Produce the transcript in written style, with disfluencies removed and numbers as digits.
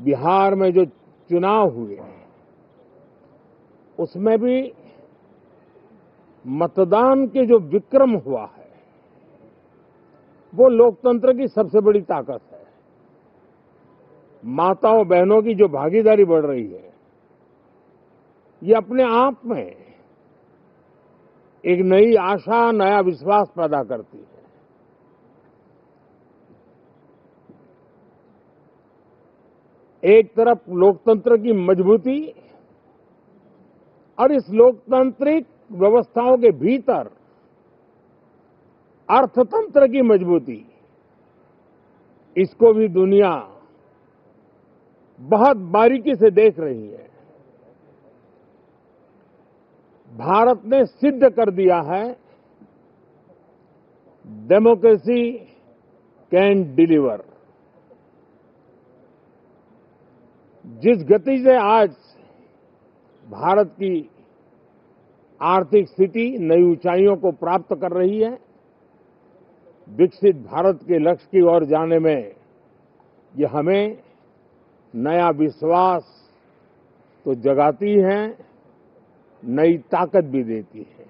बिहार में जो चुनाव हुए उसमें भी मतदान के जो विक्रम हुआ है वो लोकतंत्र की सबसे बड़ी ताकत है। माताओं बहनों की जो भागीदारी बढ़ रही है ये अपने आप में एक नई आशा, नया विश्वास पैदा करती है। एक तरफ लोकतंत्र की मजबूती और इस लोकतांत्रिक व्यवस्थाओं के भीतर अर्थतंत्र की मजबूती, इसको भी दुनिया बहुत बारीकी से देख रही है। भारत ने सिद्ध कर दिया है डेमोक्रेसी कैन डिलीवर। जिस गति से आज भारत की आर्थिक स्थिति नई ऊंचाइयों को प्राप्त कर रही है, विकसित भारत के लक्ष्य की ओर जाने में ये हमें नया विश्वास तो जगाती है, नई ताकत भी देती है।